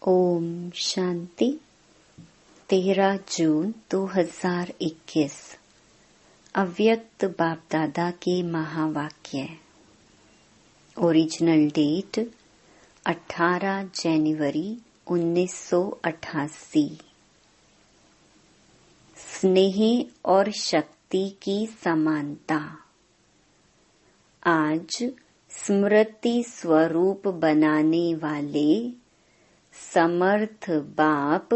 ओम शांति। 13 जून 2021 अव्यक्त बाप दादा के महावाक्य। ओरिजिनल डेट 18 जनवरी 1988। स्नेह और शक्ति की समानता। आज स्मृति स्वरूप बनाने वाले समर्थ बाप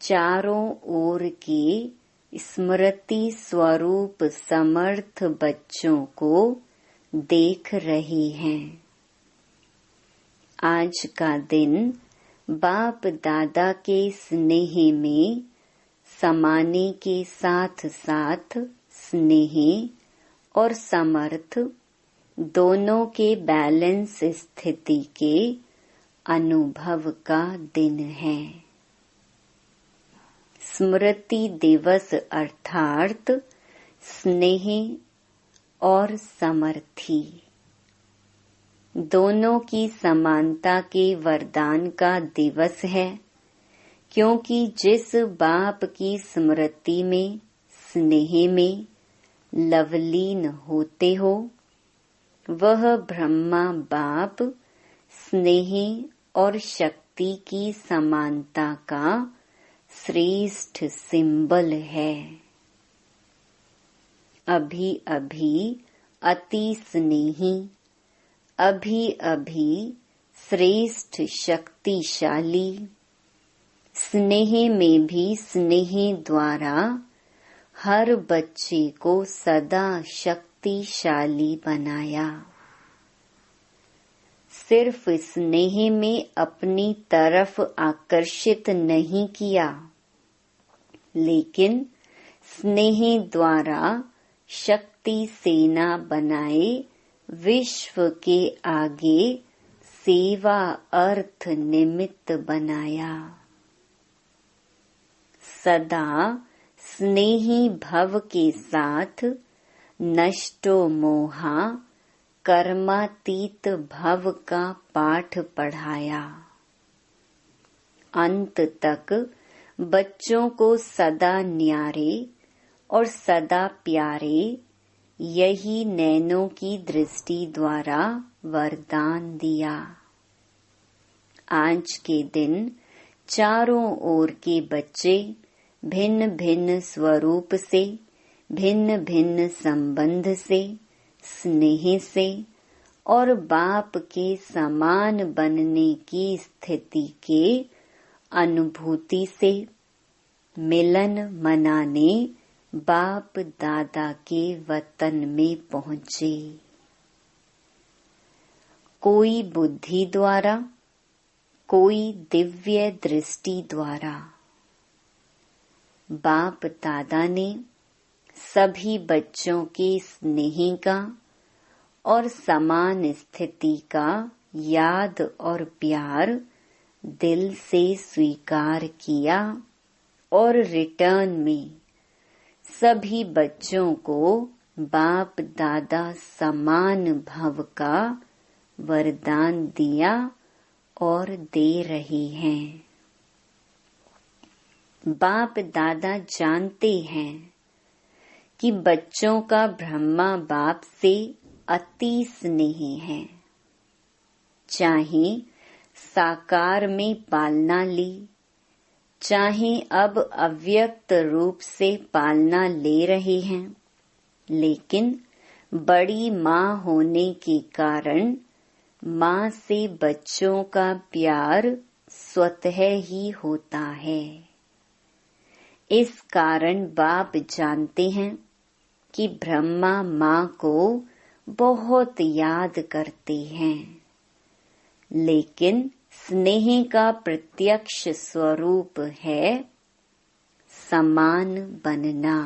चारों ओर के स्मृति स्वरूप समर्थ बच्चों को देख रहे हैं। आज का दिन बाप दादा के स्नेह में समाने के साथ साथ स्नेह और समर्थ दोनों के बैलेंस स्थिति के अनुभव का दिन है। स्मृति दिवस अर्थात स्नेह और समर्थी दोनों की समानता के वरदान का दिवस है, क्योंकि जिस बाप की स्मृति में स्नेह में लवलीन होते हो, वह ब्रह्मा बाप स्नेह और शक्ति की समानता का श्रेष्ठ सिंबल है। अभी अभी अति स्नेही, अभी अभी श्रेष्ठ शक्तिशाली। स्नेह में भी स्नेह द्वारा हर बच्चे को सदा शक्तिशाली बनाया। सिर्फ स्नेह में अपनी तरफ आकर्षित नहीं किया, लेकिन स्नेह द्वारा शक्ति सेना बनाए विश्व के आगे सेवा अर्थ निमित्त बनाया। सदा स्नेही भव के साथ नष्टो मोहा कर्मातीत भव का पाठ पढ़ाया। अंत तक बच्चों को सदा न्यारे और सदा प्यारे यही नैनों की दृष्टि द्वारा वरदान दिया। आज के दिन चारों ओर के बच्चे भिन्न भिन्न स्वरूप से, भिन्न भिन्न संबंध से, स्नेह से और बाप के समान बनने की स्थिति के अनुभूति से मिलन मनाने बाप दादा के वतन में पहुँचे। कोई बुद्धि द्वारा, कोई दिव्य दृष्टि द्वारा। बाप दादा ने सभी बच्चों के स्नेह का और समान स्थिति का याद और प्यार दिल से स्वीकार किया और रिटर्न में सभी बच्चों को बाप दादा समान भव का वरदान दिया और दे रहे हैं। बाप दादा जानते हैं कि बच्चों का ब्रह्मा बाप से अति स्नेह है। चाहे साकार में पालना ली, चाहे अब अव्यक्त रूप से पालना ले रहे हैं, लेकिन बड़ी माँ होने के कारण माँ से बच्चों का प्यार स्वतः ही होता है। इस कारण बाप जानते हैं कि ब्रह्मा माँ को बहुत याद करते हैं, लेकिन स्नेह का प्रत्यक्ष स्वरूप है समान बनना।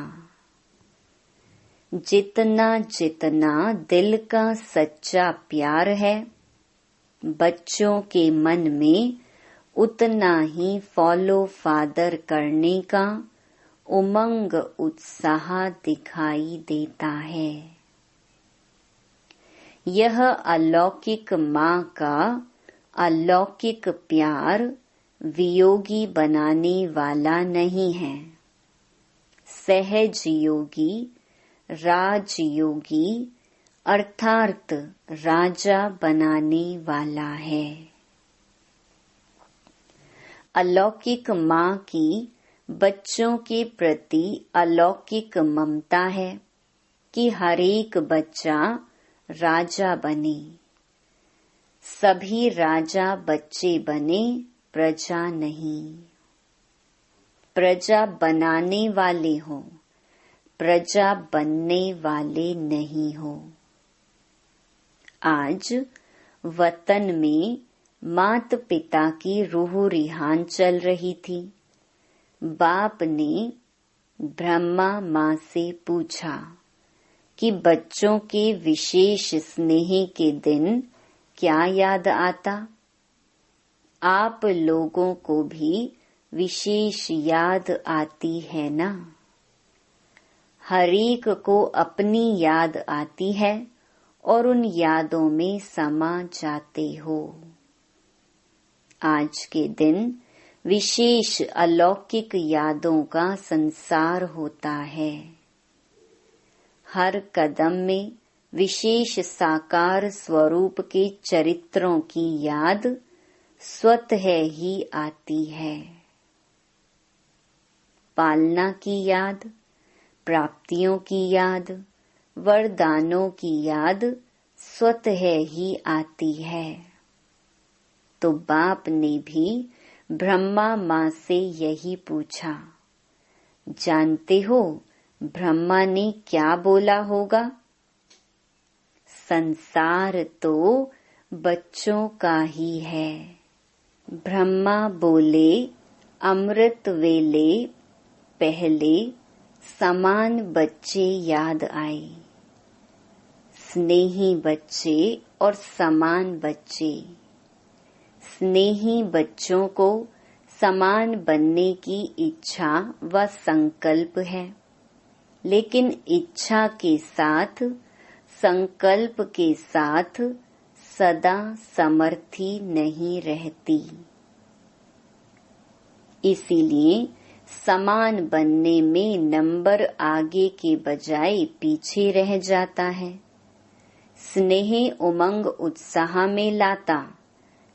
जितना जितना दिल का सच्चा प्यार है, बच्चों के मन में उतना ही फॉलो फादर करने का उमंग उत्साह दिखाई देता है। यह अलौकिक माँ का अलौकिक प्यार वियोगी बनाने वाला नहीं है। सहज योगी, राजयोगी अर्थात राजा बनाने वाला है। अलौकिक माँ की बच्चों के प्रति अलौकिक ममता है कि हर एक बच्चा राजा बने। सभी राजा बच्चे बने, प्रजा नहीं। प्रजा बनाने वाले हो, प्रजा बनने वाले नहीं हो। आज वतन में मात पिता की रूह रिहान चल रही थी। बाप ने ब्रह्मा माँ से पूछा कि बच्चों के विशेष स्नेह के दिन क्या याद आता? आप लोगों को भी विशेष याद आती है ना? हर एक को अपनी याद आती है और उन यादों में समा जाते हो। आज के दिन विशेष अलौकिक यादों का संसार होता है। हर कदम में विशेष साकार स्वरूप के चरित्रों की याद स्वतः ही आती है। पालना की याद, प्राप्तियों की याद, वरदानों की याद स्वतः ही आती है। तो बाप ने भी ब्रह्मा माँ से यही पूछा, जानते हो ब्रह्मा ने क्या बोला होगा? संसार तो बच्चों का ही है। ब्रह्मा बोले, अमृत वेले पहले समान बच्चे याद आए। स्नेही बच्चे और समान बच्चे। स्नेही बच्चों को समान बनने की इच्छा व संकल्प है, लेकिन इच्छा के साथ, संकल्प के साथ सदा समर्थी नहीं रहती। इसीलिए समान बनने में नंबर आगे के बजाय पीछे रह जाता है। स्नेह उमंग उत्साह में लाता,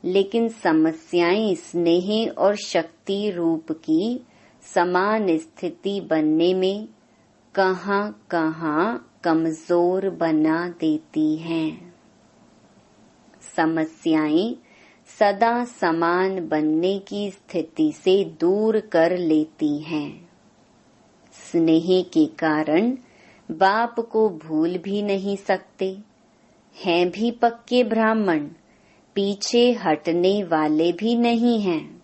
लेकिन समस्याएं स्नेह और शक्ति रूप की समान स्थिति बनने में कहां-कहां कमजोर बना देती हैं। समस्याएं सदा समान बनने की स्थिति से दूर कर लेती हैं। स्नेह के कारण बाप को भूल भी नहीं सकते। हैं भी पक्के ब्राह्मण, पीछे हटने वाले भी नहीं हैं।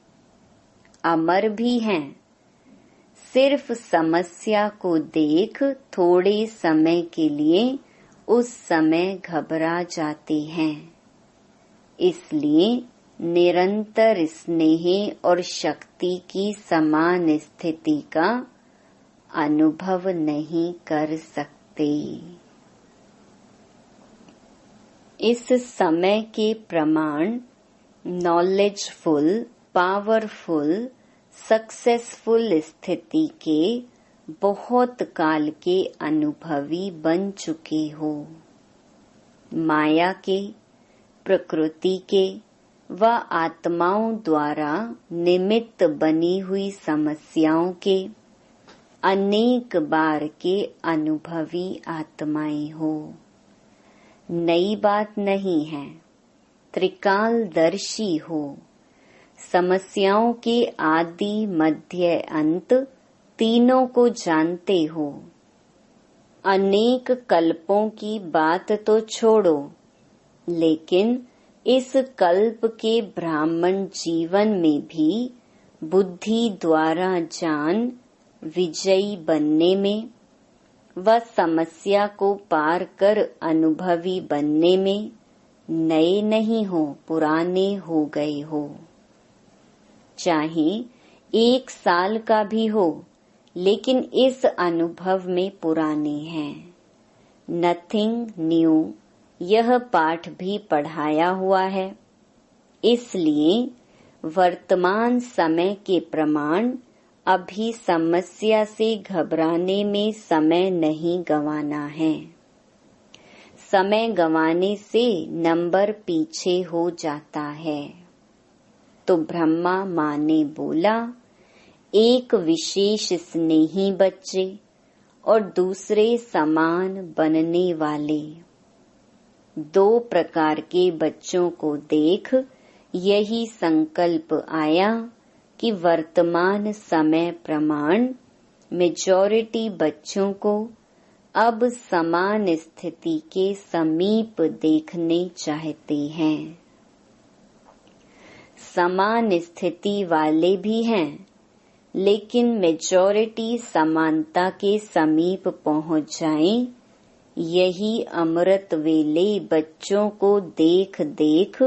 अमर भी हैं। सिर्फ समस्या को देख थोड़े समय के लिए उस समय घबरा जाते हैं। इसलिए निरंतर स्नेह और शक्ति की समान स्थिति का अनुभव नहीं कर सकते। इस समय के प्रमाण नॉलेजफुल, पावरफुल, सक्सेसफुल स्थिति के बहुत काल के अनुभवी बन चुके हो। माया के, प्रकृति के व आत्माओं द्वारा निमित्त बनी हुई समस्याओं के अनेक बार के अनुभवी आत्माएं हो। नई बात नहीं है। त्रिकालदर्शी हो। समस्याओं के आदि मध्य अंत तीनों को जानते हो। अनेक कल्पों की बात तो छोड़ो, लेकिन इस कल्प के ब्राह्मण जीवन में भी बुद्धि द्वारा जान विजयी बनने में व समस्या को पार कर अनुभवी बनने में नए नहीं हो, पुराने हो गए हो। चाहे 1 साल का भी हो, लेकिन इस अनुभव में पुराने हैं। नथिंग न्यू, यह पाठ भी पढ़ाया हुआ है। इसलिए वर्तमान समय के प्रमाण अभी समस्या से घबराने में समय नहीं गंवाना है। समय गंवाने से नंबर पीछे हो जाता है। तो ब्रह्मा माँ ने बोला, एक विशेष स्नेही बच्चे और दूसरे समान बनने वाले, दो प्रकार के बच्चों को देख यही संकल्प आया कि वर्तमान समय प्रमाण मेजॉरिटी बच्चों को अब समान स्थिति के समीप देखने चाहते हैं। समान स्थिति वाले भी हैं, लेकिन मेजॉरिटी समानता के समीप पहुंच जाएं, यही अमृत वेले बच्चों को देख देख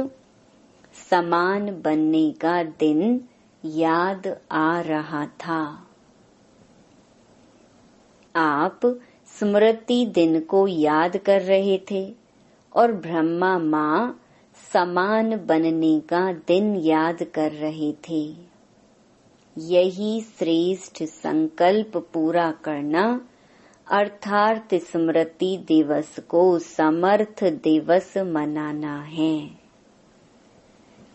समान बनने का दिन याद आ रहा था। आप स्मृति दिन को याद कर रहे थे और ब्रह्मा माँ समान बनने का दिन याद कर रहे थे। यही श्रेष्ठ संकल्प पूरा करना अर्थात स्मृति दिवस को समर्थ दिवस मनाना है।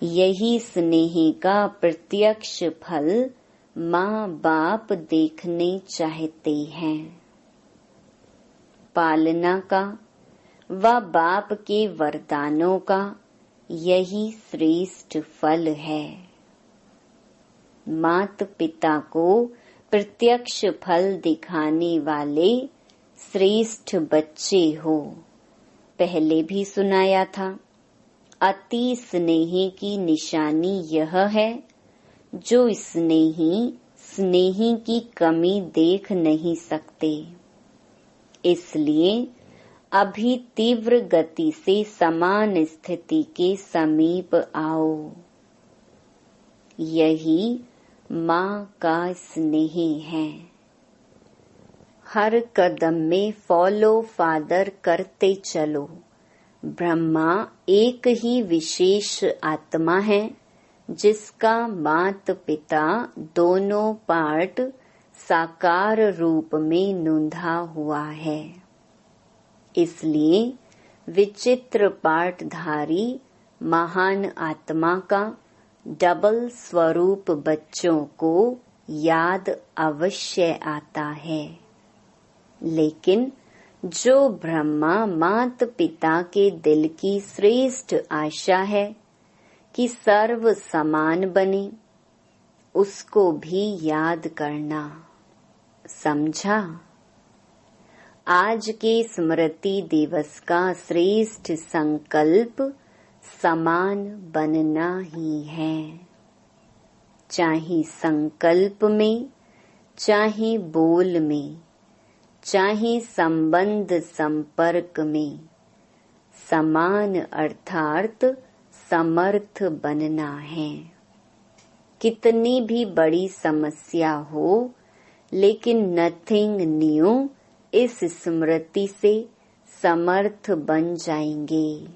यही स्नेह का प्रत्यक्ष फल माँ बाप देखने चाहते हैं। पालना का व बाप के वरदानों का यही श्रेष्ठ फल है। माता पिता को प्रत्यक्ष फल दिखाने वाले श्रेष्ठ बच्चे हो। पहले भी सुनाया था, अति स्नेही की निशानी यह है, जो स्नेही की कमी देख नहीं सकते। इसलिए अभी तीव्र गति से समान स्थिति के समीप आओ। यही माँ का स्नेह है। हर कदम में फॉलो फादर करते चलो। ब्रह्मा एक ही विशेष आत्मा है, जिसका माता पिता दोनों पार्ट साकार रूप में नूंधा हुआ है। इसलिए विचित्र पाठधारी महान आत्मा का डबल स्वरूप बच्चों को याद अवश्य आता है। लेकिन जो ब्रह्मा माता पिता के दिल की श्रेष्ठ आशा है कि सर्व समान बने, उसको भी याद करना। समझा? आज के स्मृति दिवस का श्रेष्ठ संकल्प समान बनना ही है। चाहे संकल्प में, चाहे बोल में, चाहे संबंध संपर्क में, समान अर्थात समर्थ बनना है। कितनी भी बड़ी समस्या हो, लेकिन नथिंग न्यू इस स्मृति से समर्थ बन जाएंगे।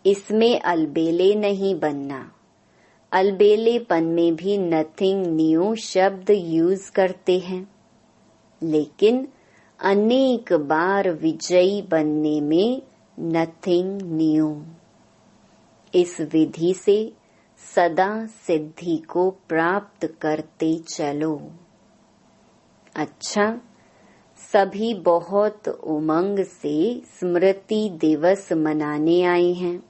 इसमें अलबेले नहीं बनना। अलबेलेपन में भी नथिंग न्यू शब्द यूज करते हैं, लेकिन अनेक बार विजयी बनने में नथिंग न्यू। इस विधि से सदा सिद्धि को प्राप्त करते चलो। अच्छा, सभी बहुत उमंग से स्मृति दिवस मनाने आए हैं।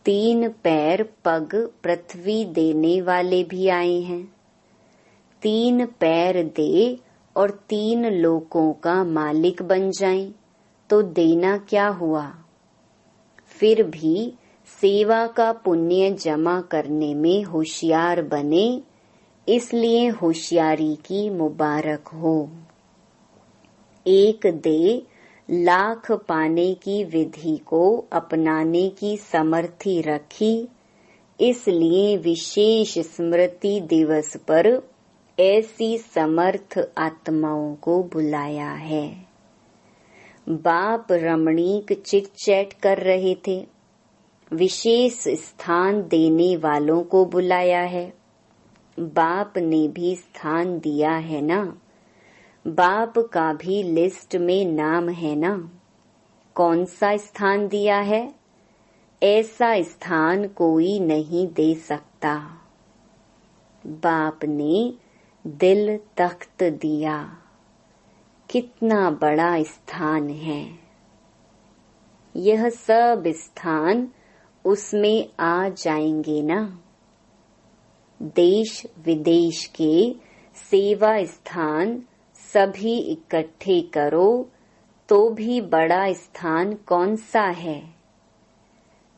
3 पैर पग पृथ्वी देने वाले भी आए हैं। 3 पैर दे और 3 लोकों का मालिक बन जाएं, तो देना क्या हुआ? फिर भी सेवा का पुण्य जमा करने में होशियार बने, इसलिए होशियारी की मुबारक हो। एक दे लाख पाने की विधि को अपनाने की समर्थी रखी, इसलिए विशेष स्मृति दिवस पर ऐसी समर्थ आत्माओं को बुलाया है। बाप रमणीक चिट चैट कर रहे थे। विशेष स्थान देने वालों को बुलाया है। बाप ने भी स्थान दिया है ना, बाप का भी लिस्ट में नाम है ना। कौन सा स्थान दिया है? ऐसा स्थान कोई नहीं दे सकता। बाप ने दिल तख्त दिया, कितना बड़ा स्थान है। यह सब स्थान उसमें आ जाएंगे ना। देश विदेश के सेवा स्थान सभी इकट्ठे करो तो भी बड़ा स्थान कौन सा है?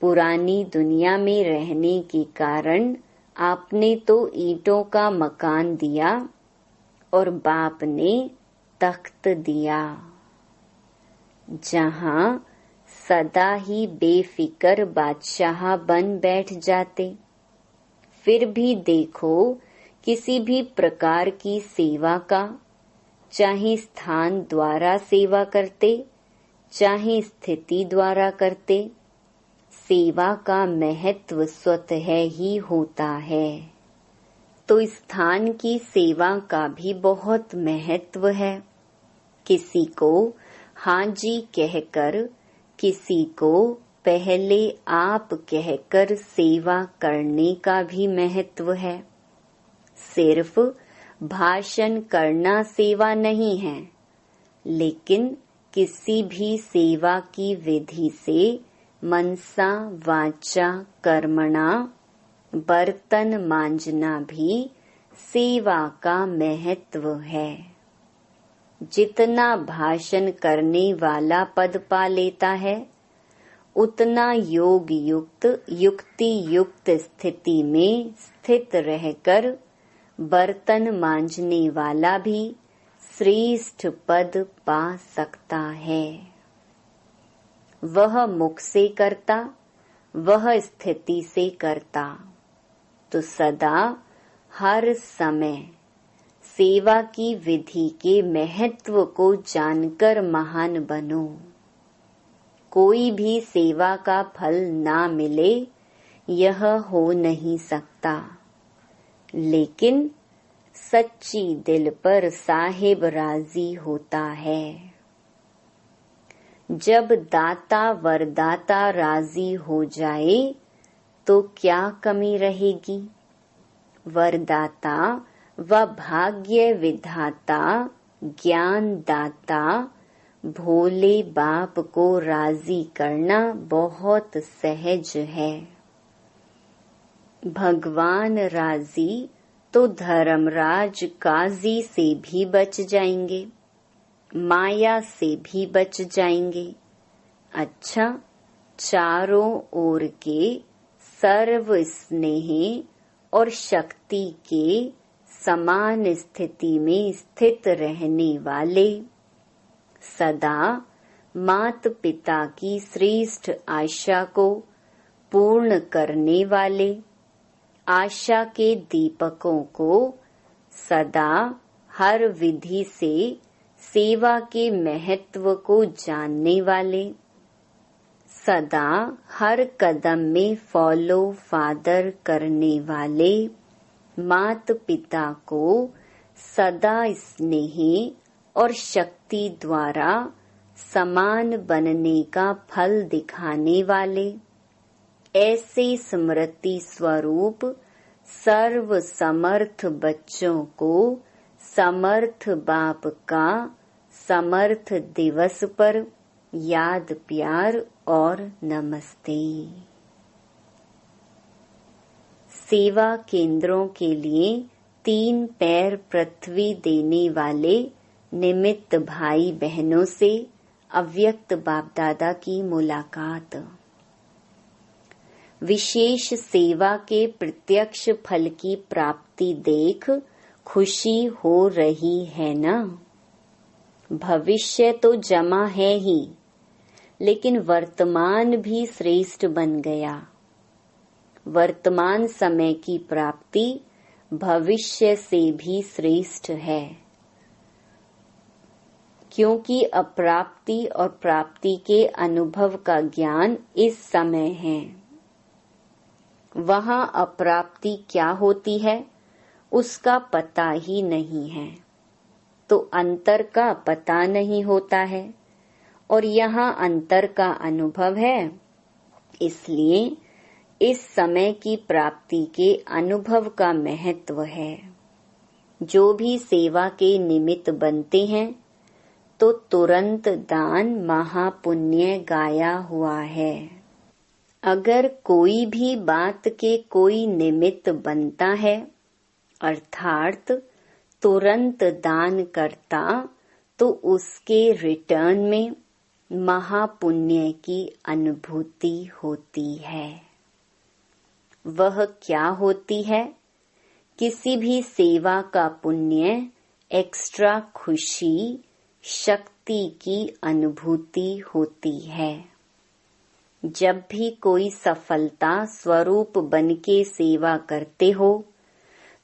पुरानी दुनिया में रहने के कारण आपने तो ईंटों का मकान दिया और बाप ने तख्त दिया, जहां सदा ही बेफिक्र बादशाह बन बैठ जाते। फिर भी देखो, किसी भी प्रकार की सेवा का, चाहे स्थान द्वारा सेवा करते, चाहे स्थिति द्वारा करते, सेवा का महत्व स्वतः ही होता है। तो स्थान की सेवा का भी बहुत महत्व है। किसी को हाँ जी कहकर, किसी को पहले आप कहकर सेवा करने का भी महत्व है। सिर्फ भाषण करना सेवा नहीं है, लेकिन किसी भी सेवा की विधि से मनसा वाचा कर्मणा बर्तन मांजना भी सेवा का महत्व है। जितना भाषण करने वाला पद पा लेता है, उतना योग युक्त युक्ति युक्त स्थिति में स्थित रहकर बर्तन मांजने वाला भी श्रेष्ठ पद पा सकता है। वह मुख से करता, वह स्थिति से करता, तो सदा हर समय सेवा की विधि के महत्व को जानकर महान बनो। कोई भी सेवा का फल ना मिले, यह हो नहीं सकता, लेकिन सच्ची दिल पर साहिब राजी होता है। जब दाता वरदाता राजी हो जाए तो क्या कमी रहेगी। वरदाता व भाग्य विधाता ज्ञान दाता भोले बाप को राजी करना बहुत सहज है। भगवान राजी तो धर्मराज काजी से भी बच जाएंगे, माया से भी बच जाएंगे। अच्छा, चारों ओर के सर्व स्नेह और शक्ति के समान स्थिति में स्थित रहने वाले, सदा मात पिता की श्रेष्ठ आशा को पूर्ण करने वाले, आशा के दीपकों को सदा हर विधि से सेवा के महत्व को जानने वाले, सदा हर कदम में फॉलो फादर करने वाले, मात पिता को सदा स्नेह और शक्ति द्वारा समान बनने का फल दिखाने वाले, ऐसे स्मृति स्वरूप सर्व समर्थ बच्चों को समर्थ बाप का समर्थ दिवस पर याद प्यार और नमस्ते। सेवा केंद्रों के लिए 3 पैर पृथ्वी देने वाले निमित्त भाई बहनों से अव्यक्त बाप दादा की मुलाकात। विशेष सेवा के प्रत्यक्ष फल की प्राप्ति देख खुशी हो रही है ना। भविष्य तो जमा है ही, लेकिन वर्तमान भी श्रेष्ठ बन गया। वर्तमान समय की प्राप्ति भविष्य से भी श्रेष्ठ है, क्योंकि अप्राप्ति और प्राप्ति के अनुभव का ज्ञान इस समय है। वहाँ अप्राप्ति क्या होती है उसका पता ही नहीं है, तो अंतर का पता नहीं होता है, और यहाँ अंतर का अनुभव है। इसलिए इस समय की प्राप्ति के अनुभव का महत्व है। जो भी सेवा के निमित्त बनते हैं तो तुरंत दान महापुण्य गाया हुआ है। अगर कोई भी बात के कोई निमित्त बनता है अर्थात तुरंत दान करता, तो उसके रिटर्न में महापुण्य की अनुभूति होती है। वह क्या होती है? किसी भी सेवा का पुण्य, एक्स्ट्रा खुशी, शक्ति की अनुभूति होती है। जब भी कोई सफलता स्वरूप बनके सेवा करते हो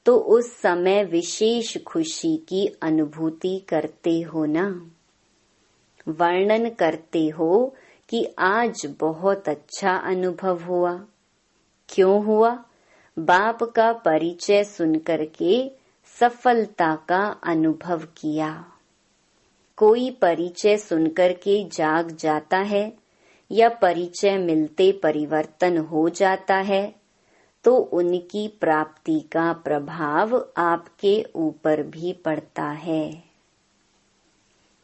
तो उस समय विशेष खुशी की अनुभूति करते हो ना। वर्णन करते हो कि आज बहुत अच्छा अनुभव हुआ। क्यों हुआ? बाप का परिचय सुनकर के सफलता का अनुभव किया। कोई परिचय सुनकर के जाग जाता है या परिचय मिलते परिवर्तन हो जाता है, तो उनकी प्राप्ति का प्रभाव आपके ऊपर भी पड़ता है।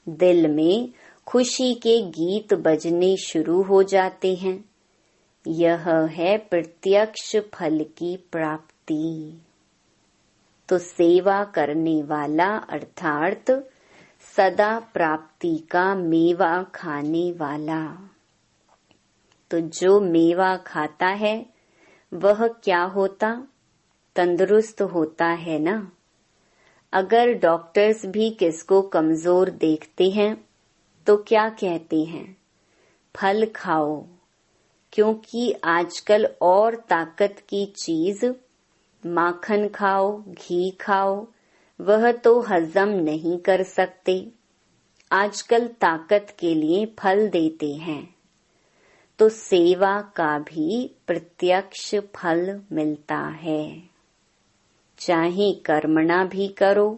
दिल में खुशी के गीत बजने शुरू हो जाते हैं। यह है प्रत्यक्ष फल की प्राप्ति। तो सेवा करने वाला अर्थात सदा प्राप्ति का मेवा खाने वाला। तो जो मेवा खाता है वह क्या होता? तंदुरुस्त होता है ना। अगर डॉक्टर्स भी किसको कमजोर देखते हैं तो क्या कहते हैं? फल खाओ, क्योंकि आजकल और ताकत की चीज माखन खाओ, घी खाओ, वह तो हजम नहीं कर सकते। आजकल ताकत के लिए फल देते हैं। तो सेवा का भी प्रत्यक्ष फल मिलता है। चाहे कर्मणा भी करो,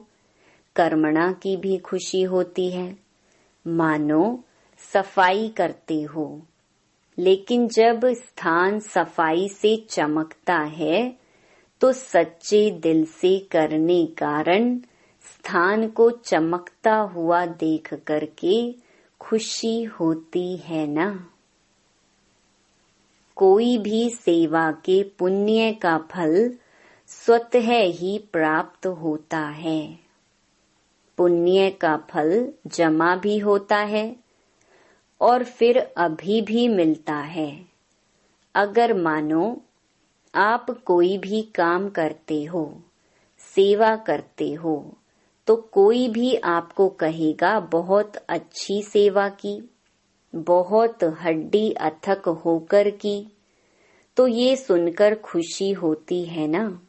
कर्मणा की भी खुशी होती है। मानो सफाई करते हो, लेकिन जब स्थान सफाई से चमकता है तो सच्चे दिल से करने कारण स्थान को चमकता हुआ देख करके खुशी होती है ना। कोई भी सेवा के पुण्य का फल स्वतः ही प्राप्त होता है। पुण्य का फल जमा भी होता है और फिर अभी भी मिलता है। अगर मानो आप कोई भी काम करते हो, सेवा करते हो, तो कोई भी आपको कहेगा बहुत अच्छी सेवा की, बहुत हड्डी अथक होकर की, तो ये सुनकर खुशी होती है ना।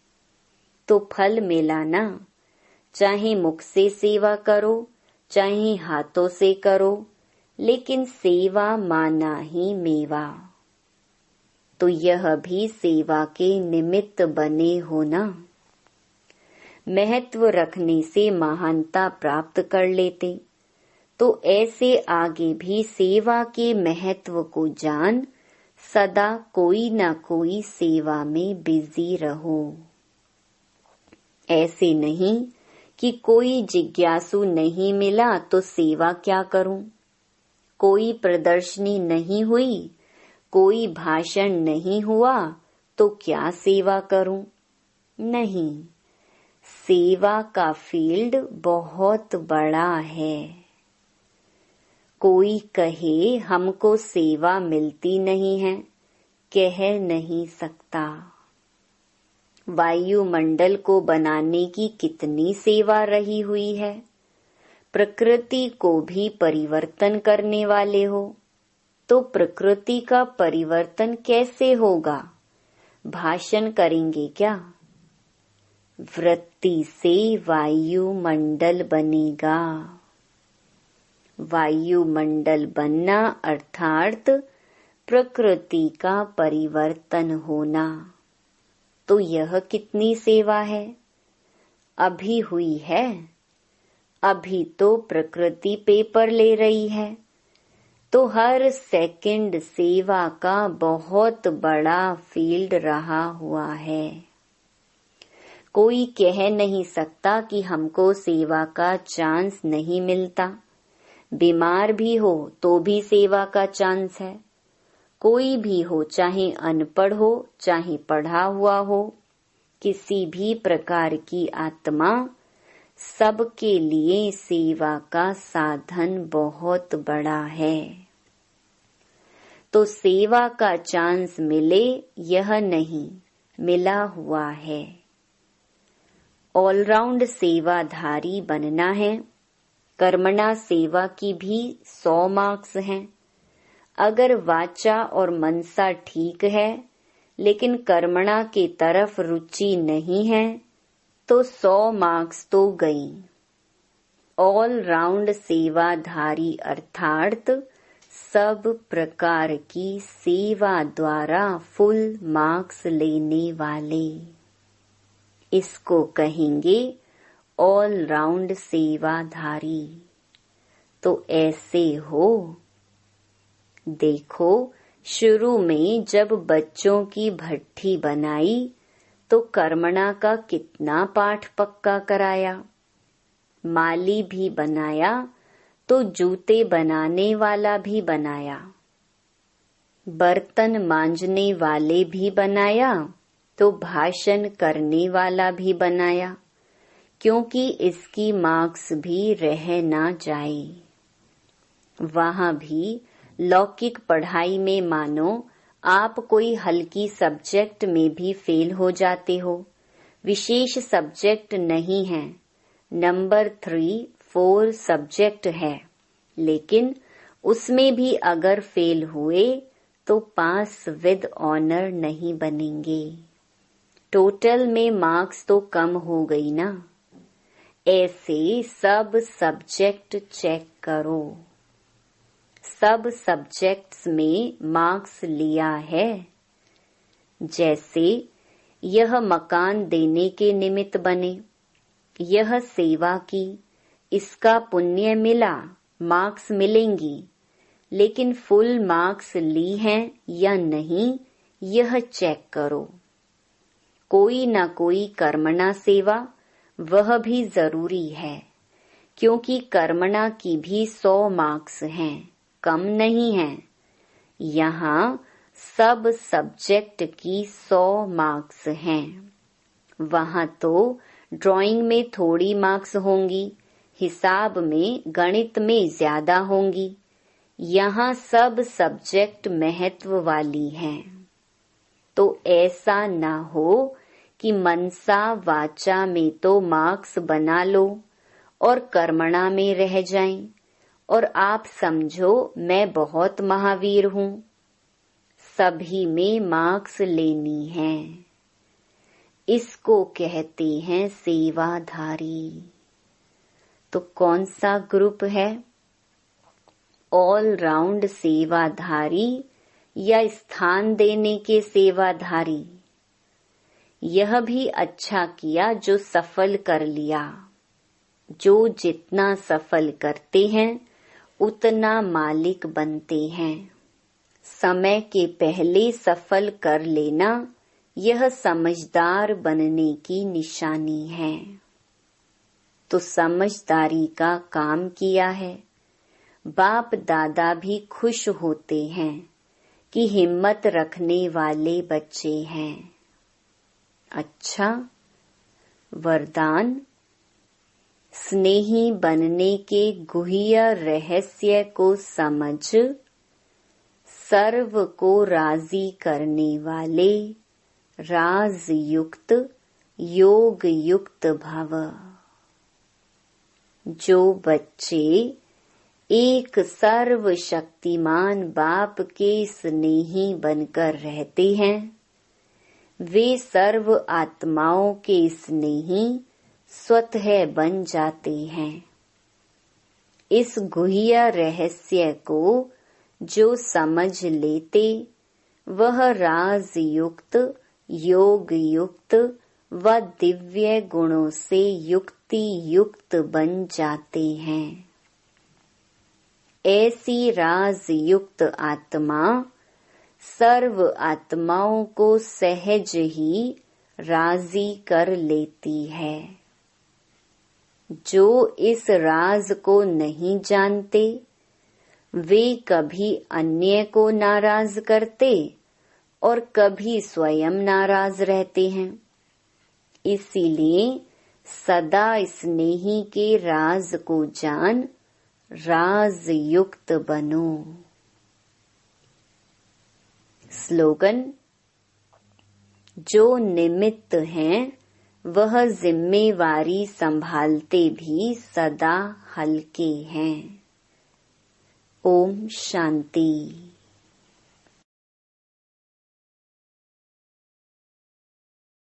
तो फल मिला ना। चाहे मुख से सेवा करो, चाहे हाथों से करो, लेकिन सेवा माना ही मेवा। तो यह भी सेवा के निमित्त बने हो ना। महत्व रखने से महानता प्राप्त कर लेते, तो ऐसे आगे भी सेवा के महत्व को जान सदा कोई न कोई सेवा में बिजी रहो। ऐसे नहीं कि कोई जिज्ञासु नहीं मिला तो सेवा क्या करूं, कोई प्रदर्शनी नहीं हुई, कोई भाषण नहीं हुआ तो क्या सेवा करूं। नहीं, सेवा का फील्ड बहुत बड़ा है। कोई कहे हमको सेवा मिलती नहीं है, कह नहीं सकता। वायुमंडल को बनाने की कितनी सेवा रही हुई है। प्रकृति को भी परिवर्तन करने वाले हो, तो प्रकृति का परिवर्तन कैसे होगा? भाषण करेंगे क्या? वृत्ति से वायुमंडल बनेगा। वायुमंडल बनना अर्थात प्रकृति का परिवर्तन होना। तो यह कितनी सेवा है? अभी हुई है। अभी तो प्रकृति पेपर ले रही है, तो हर सेकंड सेवा का बहुत बड़ा फील्ड रहा हुआ है। कोई कह नहीं सकता कि हमको सेवा का चांस नहीं मिलता। बीमार भी हो तो भी सेवा का चांस है। कोई भी हो, चाहे अनपढ़ हो चाहे पढ़ा हुआ हो, किसी भी प्रकार की आत्मा, सबके लिए सेवा का साधन बहुत बड़ा है। तो सेवा का चांस मिले यह नहीं, मिला हुआ है। ऑलराउंड सेवाधारी बनना है। कर्मणा सेवा की भी 100 मार्क्स हैं। अगर वाचा और मनसा ठीक है लेकिन कर्मणा के तरफ रुचि नहीं है तो 100 मार्क्स तो गई। ऑल राउंड सेवाधारी अर्थात सब प्रकार की सेवा द्वारा फुल मार्क्स लेने वाले, इसको कहेंगे ऑल राउंड सेवाधारी। तो ऐसे हो। देखो, शुरू में जब बच्चों की भट्ठी बनाई तो कर्मणा का कितना पाठ पक्का कराया। माली भी बनाया तो जूते बनाने वाला भी बनाया। बर्तन मांजने वाले भी बनाया तो भाषण करने वाला भी बनाया, क्योंकि इसकी मार्क्स भी रह ना जाए। वहां भी लौकिक पढ़ाई में मानो आप कोई हल्की सब्जेक्ट में भी फेल हो जाते हो, विशेष सब्जेक्ट नहीं है, नंबर 3, 4 सब्जेक्ट है, लेकिन उसमें भी अगर फेल हुए तो पास विद ऑनर नहीं बनेंगे। टोटल में मार्क्स तो कम हो गई ना। ऐसे सब सब्जेक्ट चेक करो। सब सब्जेक्ट्स में मार्क्स लिया है। जैसे यह मकान देने के निमित्त बने, यह सेवा की, इसका पुण्य मिला, मार्क्स मिलेंगी, लेकिन फुल मार्क्स ली हैं या नहीं यह चेक करो। कोई न कोई कर्मणा सेवा वह भी जरूरी है, क्योंकि कर्मणा की भी 100 मार्क्स हैं, कम नहीं है। यहाँ सब सब्जेक्ट की 100 मार्क्स हैं। वहाँ तो ड्राइंग में थोड़ी मार्क्स होंगी, हिसाब में, गणित में ज्यादा होंगी। यहाँ सब सब्जेक्ट महत्व वाली हैं। तो ऐसा ना हो कि मनसा वाचा में तो मार्क्स बना लो और कर्मणा में रह जाएं और आप समझो मैं बहुत महावीर हूँ। सभी में मार्क्स लेनी है। इसको कहते हैं सेवाधारी। तो कौन सा ग्रुप है? ऑल राउंड सेवाधारी या स्थान देने के सेवाधारी? यह भी अच्छा किया जो सफल कर लिया। जो जितना सफल करते हैं उतना मालिक बनते हैं। समय के पहले सफल कर लेना यह समझदार बनने की निशानी है। तो समझदारी का काम किया है। बाप दादा भी खुश होते हैं कि हिम्मत रखने वाले बच्चे हैं। अच्छा, वरदान, स्नेही बनने के गुह्य रहस्य को समझ सर्व को राजी करने वाले राज युक्त योग युक्त भव। जो बच्चे एक सर्वशक्तिमान बाप के स्नेही बनकर रहते हैं वे सर्व आत्माओं के स्नेही स्वतः बन जाते हैं। इस गुह्य रहस्य को जो समझ लेते वह राज युक्त योग युक्त व दिव्य गुणों से युक्ति युक्त बन जाते हैं। ऐसी राज युक्त आत्मा सर्व आत्माओं को सहज ही राजी कर लेती है। जो इस राज को नहीं जानते वे कभी अन्य को नाराज करते और कभी स्वयं नाराज रहते हैं। इसीलिए सदा स्नेही के राज को जान राज युक्त बनो। स्लोगन: जो निमित्त हैं वह जिम्मेवारी संभालते भी सदा हल्के हैं। ओम शांति।